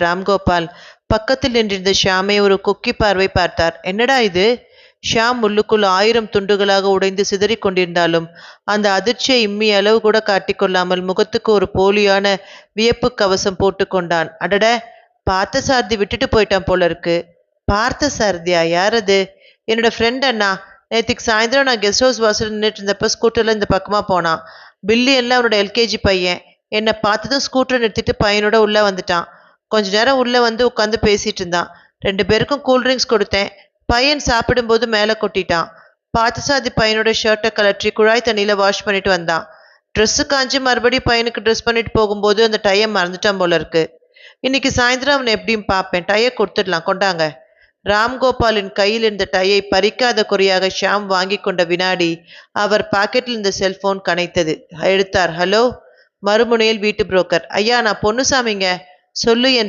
ராம்கோபால் பக்கத்தில் நின்றிருந்த ஷியாமை ஒரு கொக்கி பார்வை பார்த்தார். என்னடா இது? ஷியாம் உள்ளுக்குள் 1000 துண்டுகளாக உடைந்து சிதறிக் கொண்டிருந்தாலும் அந்த அதிர்ச்சியை இம்மிய அளவு கூட காட்டிக்கொள்ளாமல் முகத்துக்கு ஒரு போலியான வியப்பு கவசம் போட்டு கொண்டான். அடட, பார்த்த சாரதி விட்டுட்டு போயிட்டான் போல இருக்கு. பார்த்த சாரதியா? யார் அது? என்னோட ஃப்ரெண்ட் அண்ணா. நேற்றுக்கு சாயந்தரம் நான் கெஸ்ட் ஹவுஸ் வாசல் நின்றுட்டு இருந்தப்ப ஸ்கூட்டரில் இந்த பக்கமாக போனான். பில்லி எல்லாம் அவனோட எல்கேஜி பையன். என்னை பார்த்ததும் ஸ்கூட்டரை நிறுத்திட்டு பையனோட உள்ளே வந்துட்டான். கொஞ்ச நேரம் உள்ளே வந்து உட்காந்து பேசிட்டு இருந்தான். 2 பேருக்கும் கூல்ட்ரிங்க்ஸ் கொடுத்தேன். பையன் சாப்பிடும்போது மேலே கொட்டிட்டான். பார்த்தசாதி பையனோட ஷர்ட்டை கலற்றி குழாய் தண்ணியில் வாஷ் பண்ணிட்டு வந்தான். ட்ரெஸ்ஸு காஞ்சி மறுபடியும் பையனுக்கு ட்ரெஸ் பண்ணிட்டு போகும்போது அந்த டையை மறந்துட்டான் போல இருக்கு. இன்னைக்கு சாயந்தரம் அவனை எப்படியும் பார்ப்பேன். டையை கொடுத்துடலாம், கொண்டாங்க. ராம்கோபாலின் கையில் இருந்த டையை பறிக்காத குறையாக ஷியாம் வாங்கி கொண்ட வினாடி அவர் பாக்கெட்டில் இருந்த செல்போன் கனைத்தது. எடுத்தார். ஹலோ. மறுமுனையில் வீட்டு புரோக்கர். ஐயா, நான் பொன்னுசாமிங்க. சொல்லு என்ற